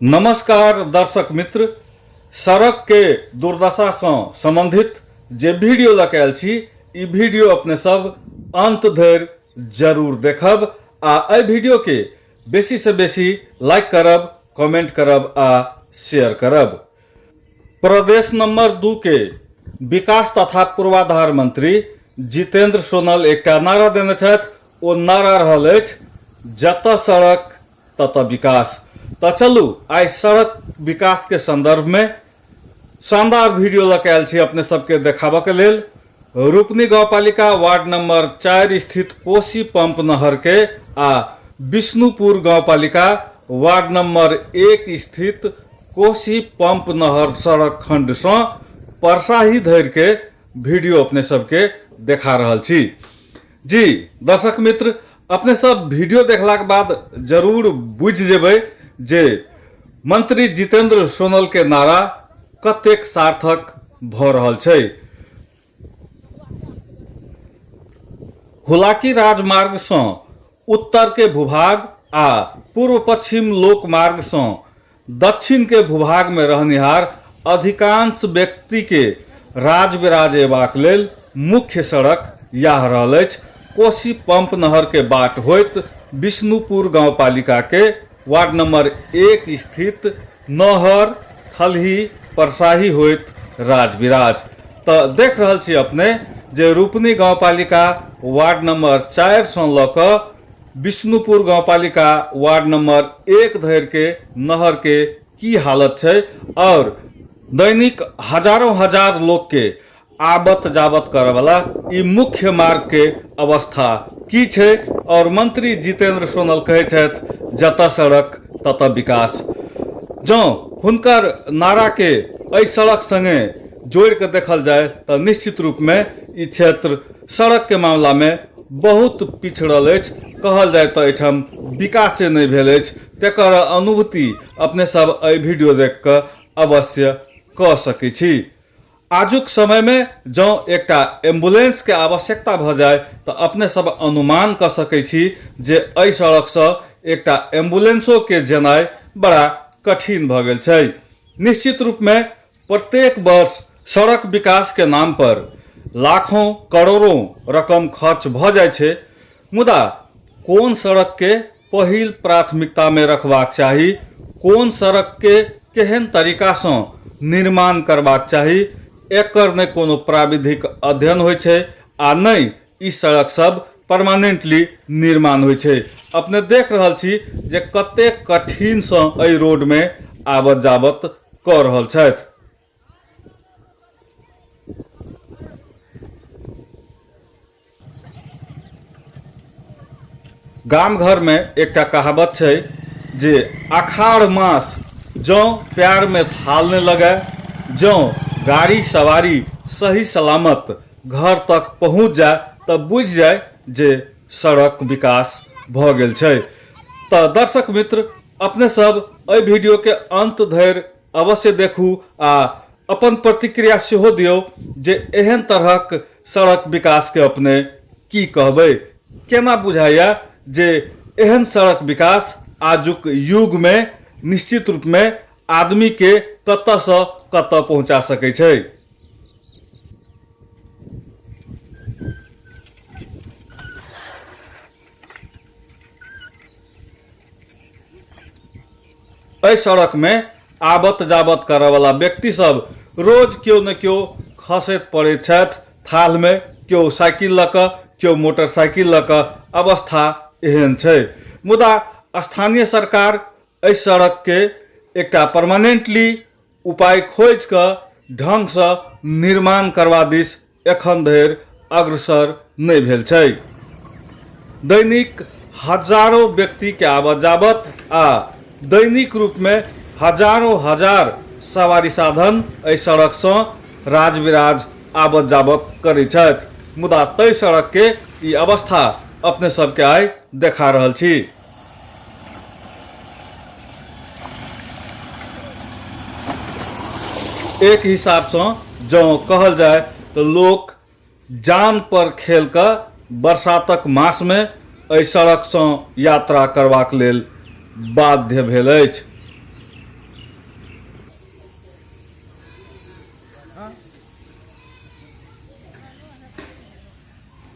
नमस्कार दर्शक मित्र, सड़क के दुर्दशा से संबंधित जे वीडियो लऽ आयल छी, ई वीडियो अपने सब अंत धरि जरूर देखब आ एहि वीडियो के बेसी से बेसी लाइक करब, कमेंट करब आ शेयर करब। प्रदेश नंबर 2 के विकास तथा पूर्वाधार मंत्री जितेंद्र सोनल एक नारा देने छथि। ओ नारा रहल अछि, जतऽ सड़क ततऽ विकास। तो चलू आई सड़क विकास के संदर्भ में शानदार वीडियो लऽ आयल छी अपने सबके देखाबऽ के लेल। रूपनी गांवपालिका वार्ड नंबर 4 स्थित कोसी पंप नहर के आ विष्णुपुर गांवपालिका वार्ड नंबर 1 स्थित कोसी पंप नहर सड़क खंड से परसाही धरि के वीडियो अपने सबके देखा रहल छी। जी दर्शक मित्र, अपने सब वीडियो देखला के बाद जरूर बुझ जेबै जे मंत्री जितेंद्र सोनल के नारा कतेक सार्थक भ रहल छै। हुलाकी राजमार्ग से उत्तर के भूभाग आ पूर्व पश्चिम लोक मार्ग से दक्षिण के भूभाग में रहनिहार अधिकांश व्यक्ति के राज बिराज एबाक लेल मुख्य सड़क यह रहल अछि। कोसी पंप नहर के बाट होइत विष्णुपुर गांवपालिका के वार्ड नंबर 1 स्थित नहर थलही परसाही होइत राजबिराज। तो देख रहल छी अपने जे रूपनी गांवपालिका वार्ड नंबर 4 से लऽ कऽ विष्णुपुर गांवपालिका वार्ड नंबर 1 धरि के नहर के की हालत छै और दैनिक हजारों हजार लोग के आबत जाबत करे वाला ई मुख्य मार्ग के अवस्था की छै। और मंत्री जितेंद्र सोनल कहे छथि, जतऽ सड़क ततऽ विकास। जँ हुनकर नारा के एहि सड़क संगे जोड़ के देखल जाए तो निश्चित रूप में ई क्षेत्र सड़क के मामला में बहुत पिछड़ल अछि। कहल जाए तो एहिठाम विकासे नहीं भेल अछि। तेकर अनुभूति अपने सब एहि वीडियो देख कऽ अवश्य कऽ सकै छी। आजुक समय में जँ एकटा एम्बुलेंस के आवश्यकता भ जाए तो अपने सब अनुमान कर सकै छी जे एहि सड़क से एकटा एम्बुलेंसो के जेनाइ बड़ा कठिन भ गेल छै। निश्चित रूप में प्रत्येक वर्ष सड़क विकास के नाम पर लाखों करोड़ों रकम खर्च भ जाए छै, मुदा कोन सड़क के पहिल प्राथमिकता में रखबाक चाही, कोन सड़क के केहन तरीका से निर्माण करबाक चाही, एकर ने कोनो प्राविधिक अध्ययन होइ छै आ नहीं ई सड़क सब परमानेंटली निर्माण होइ छै। अपने देख रहल छी जे कतेक कठिन से एहि रोड में आबत जाबत कऽ रहल छथि। गाम घर में एकटा कहावत छै जे आषाढ़ मास जँ पैर में थाल नहीं लगे, जँ गाड़ी सवारी सही सलामत घर तक पहुँच जाए तो बुझ जाए जे सड़क विकास भ गेल छै। तो दर्शक मित्र, अपने सब एहि वीडियो के अंत धरि अवश्य देखू आ अपन प्रतिक्रिया सेहो दियौ जे एहन तरहक सड़क विकास के अपने की कहबै। केना बुझाइया जे एहन सड़क विकास आजुक युग में निश्चित रूप में आदमी के कतऽ से कतऽ पहुंचा सकै छै। एहि सड़क में आबत जाबत करे वाला व्यक्ति सब रोज क्यों न क्यों खसैत पड़े छथि थाल में, क्यों साइकिल लऽ कऽ, क्यों मोटरसाइकिल लऽ कऽ। अवस्था एहन छै, मुदा स्थानीय सरकार एहि सड़क के एकटा परमानेंटली उपाय खोज कऽ ढंग से निर्माण करवा दिस एखन धरि अग्रसर नहीं भेल छै। दैनिक हजारों व्यक्ति के आबत जाबत आ दैनिक रूप में हजारों हजार सवारी साधन एहि सड़क से राज बिराज आबत जाबत करै छथि, मुदा तै सड़क के ई अवस्था अपने सबके आइ देखा रहल छी। एक हिसाब से जो कहल जाए तो लोग जान पर खेल कर बरसातक मास में एहि सड़क से यात्रा करबाक लेल बाध्य भेल अछि। हाँ